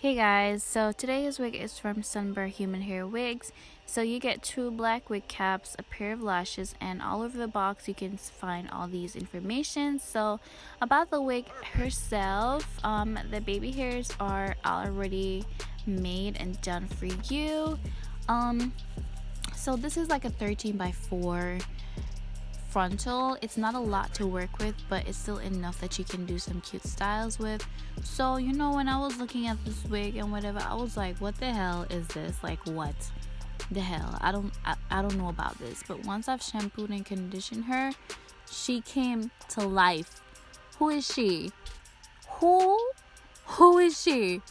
Hey guys, so today's wig is from Sunber Human Hair Wigs. So you get two black wig caps, a pair of lashes, and all over the box you can find all these information. So about the wig herself, the baby hairs are already made and done for you. Um, so this is like a 13 by 4 frontal. It's not a lot to work with, but it's still enough that you can do some cute styles with. So when I was looking at this wig and whatever, I was like, what the hell is this? Like, what the hell? I don't know about this. But once I've shampooed and conditioned her, she came to life. Who is she? Who is she?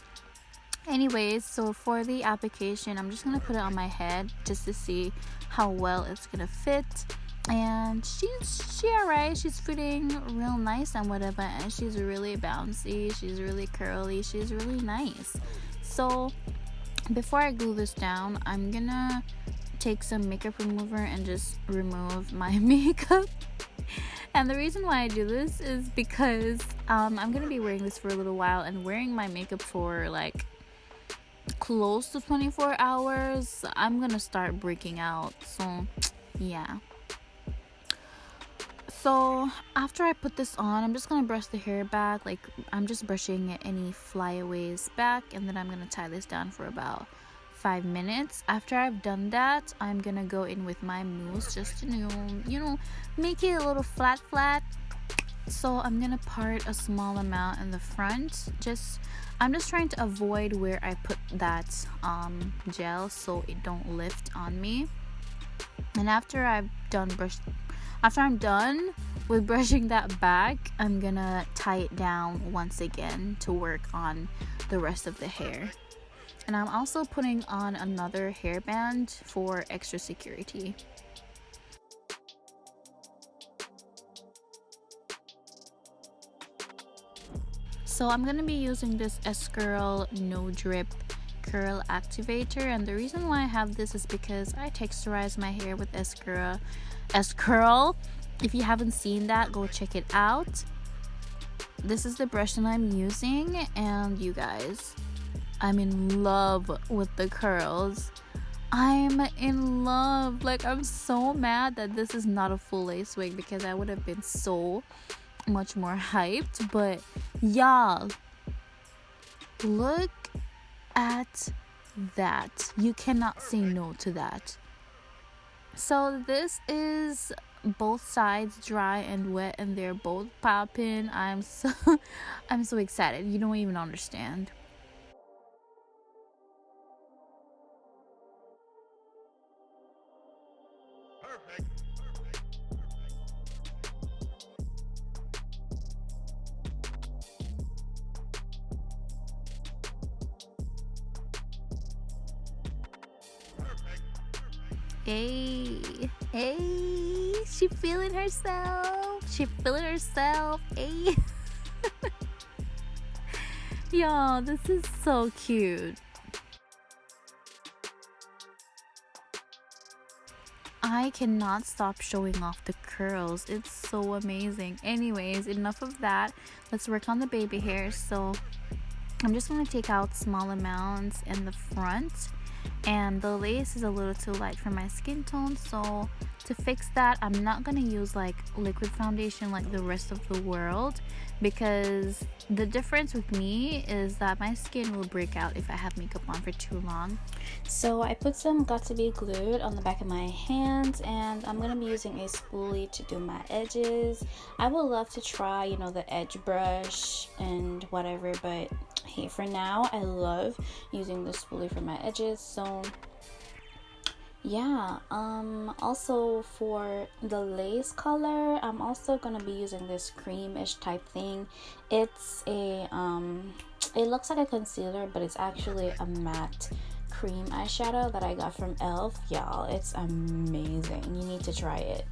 Anyways, so for the application, I'm just gonna put it on my head just to see how well it's gonna fit. And she alright, she's fitting real nice and whatever, and she's really bouncy, she's really curly, she's really nice. So before I glue this down, I'm gonna take some makeup remover and just remove my makeup. And the reason why I do this is because I'm gonna be wearing this for a little while, and wearing my makeup for like close to 24 hours, I'm gonna start breaking out. So yeah. So after I put this on, I'm just gonna brush the hair back. Like, I'm just brushing any flyaways back, and then I'm gonna tie this down for about 5 minutes. After I've done that, I'm gonna go in with my mousse just to make it a little flat. So I'm gonna part a small amount in the front. I'm just trying to avoid where I put that gel so it don't lift on me. And after I'm done with brushing that back, I'm gonna tie it down once again to work on the rest of the hair. And I'm also putting on another hairband for extra security. So I'm gonna be using this S-Curl No Drip Curl Activator, and the reason why I have this is because I texturize my hair with S-Curl. If you haven't seen that, go check it out. This is the brush that I'm using, and you guys, I'm in love with the curls. I'm in love. Like, I'm so mad that this is not a full lace wig, because I would have been so much more hyped. But y'all, look at that. You cannot say no to that. So this is both sides, dry and wet, and they're both popping. I'm so excited. You don't even understand. Hey, she feeling herself. Hey. Y'all, this is so cute. I cannot stop showing off the curls. It's so amazing. Anyways, enough of that. Let's work on the baby hair. So I'm just going to take out small amounts in the front, and the lace is a little too light for my skin tone. So to fix that, I'm not going to use like liquid foundation like the rest of the world, because the difference with me is that my skin will break out if I have makeup on for too long. So I put some Got2b glued on the back of my hands, and I'm going to be using a spoolie to do my edges. I would love to try the edge brush and whatever, but hey, for now I love using the spoolie for my edges. So yeah, also for the lace color, I'm also gonna be using this creamish type thing. It's a it looks like a concealer, but it's actually a matte cream eyeshadow that I got from elf. Y'all, it's amazing. You need to try it.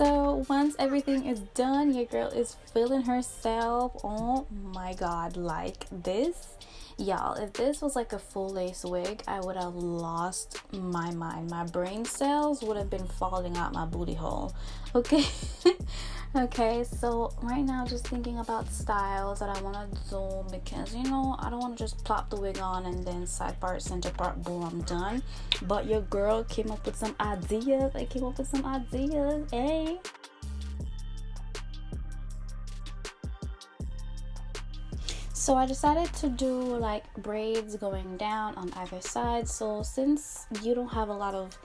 So once everything is done, your girl is feeling herself. Oh my god, like this. Y'all, if this was like a full lace wig, I would have lost my mind. My brain cells would have been falling out my booty hole. Okay. Okay, so right now just thinking about styles that I want to zoom, because you know I don't want to just plop the wig on and then side part, center part, boom, I'm done. But your girl came up with some ideas. I came up with some ideas, eh? So I decided to do like braids going down on either side. So since you don't have a lot of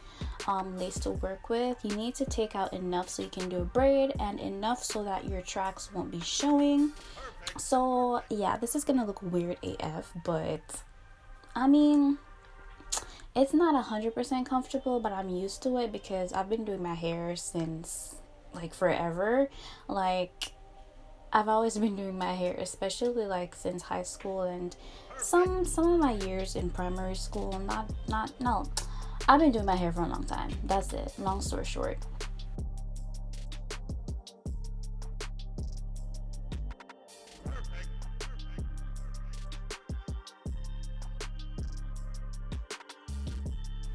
lace to work with, you need to take out enough so you can do a braid, and enough so that your tracks won't be showing. So yeah, this is gonna look weird AF, but I mean, it's not 100% comfortable, but I'm used to it because I've been doing my hair since like forever. Like I've always been doing my hair, especially like since high school and some of my years in primary school. No, I've been doing my hair for a long time. That's it. Long story short.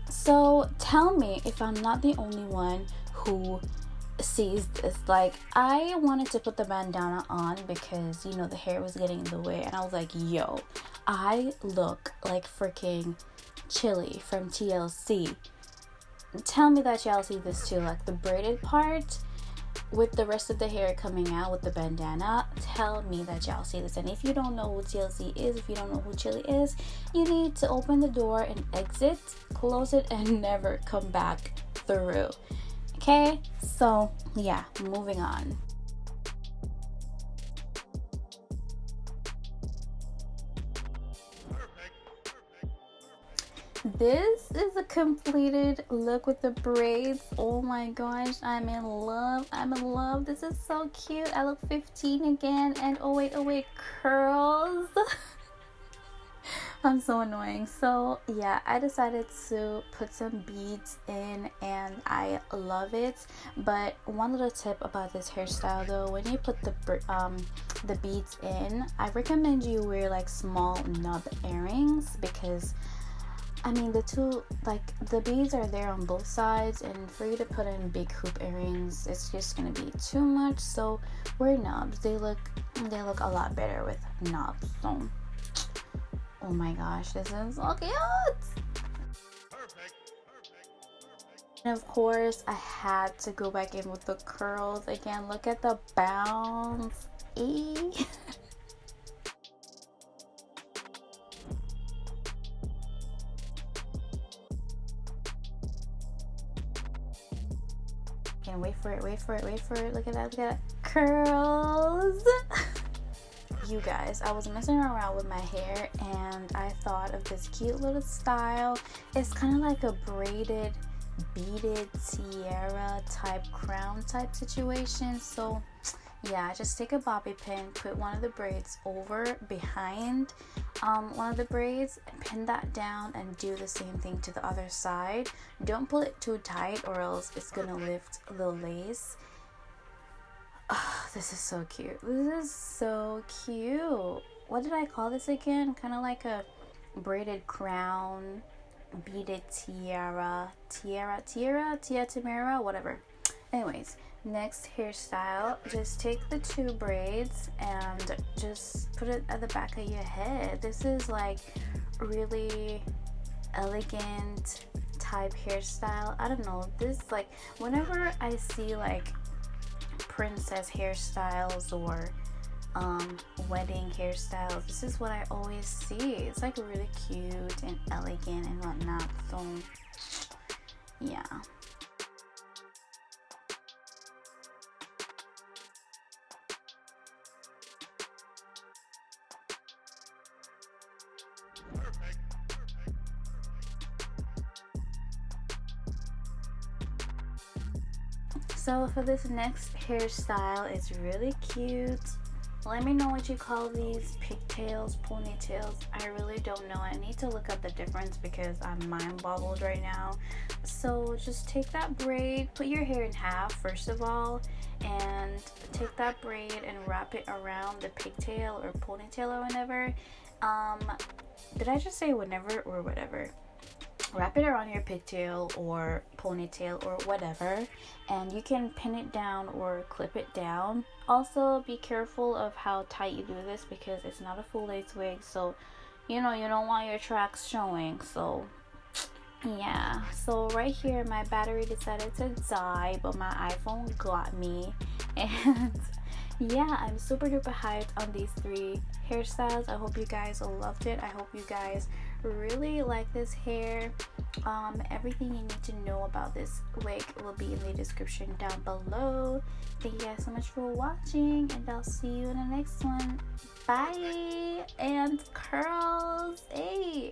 So tell me if I'm not the only one who sees this. Like, I wanted to put the bandana on because you know the hair was getting in the way, and I was like, yo, I look like freaking Chili from TLC. Tell me that y'all see this too, like the braided part with the rest of the hair coming out with the bandana. Tell me that y'all see this. And if you don't know who TLC is, if you don't know who Chili is, you need to open the door and exit, close it, and never come back through. Okay, so yeah, moving on. This is a completed look with the braids. Oh my gosh, I'm in love. I'm in love. This is so cute. I look 15 again. And oh wait, curls. I'm so annoying. So yeah, I decided to put some beads in and I love it. But one little tip about this hairstyle though, when you put the beads in, I recommend you wear like small nub earrings, because I mean the beads are there on both sides, and for you to put in big hoop earrings, it's just gonna be too much. So wear knobs. They look a lot better with knobs. So oh my gosh, this is so cute. And of course, I had to go back in with the curls again. Look at the bounce. And wait for it. Look at that. Curls. You guys, I was messing around with my hair and I thought of this cute little style. It's kind of like a braided, beaded tiara type crown type situation. So yeah, just take a bobby pin, put one of the braids over behind one of the braids, pin that down, and do the same thing to the other side. Don't pull it too tight or else it's gonna lift the lace. Oh, this is so cute. This is so cute. What did I call this again? Kind of like a braided crown, beaded tiara, tiara, whatever. Anyways, next hairstyle, just take the two braids and just put it at the back of your head. This is like really elegant type hairstyle. I don't know, this like whenever I see like princess hairstyles or wedding hairstyles, this is what I always see. It's like really cute and elegant and whatnot. So yeah. So for this next hairstyle, it's really cute. Let me know what you call these, pigtails, ponytails. I really don't know. I need to look up the difference because I'm mind boggled right now. So just take that braid, put your hair in half first of all, and take that braid and wrap it around the pigtail or ponytail or whatever. Did I just say whenever or whatever? Wrap it around your pigtail or ponytail or whatever, and you can pin it down or clip it down. Also be careful of how tight you do this because it's not a full lace wig, so you don't want your tracks showing. So yeah, so right here my battery decided to die, but my iPhone got me. And yeah, I'm super duper hyped on these 3 hairstyles. I hope you guys loved it. I hope you guys really like this hair. Everything you need to know about this wig will be in the description down below. Thank you guys so much for watching, and I'll see you in the next one. Bye. And curls, hey.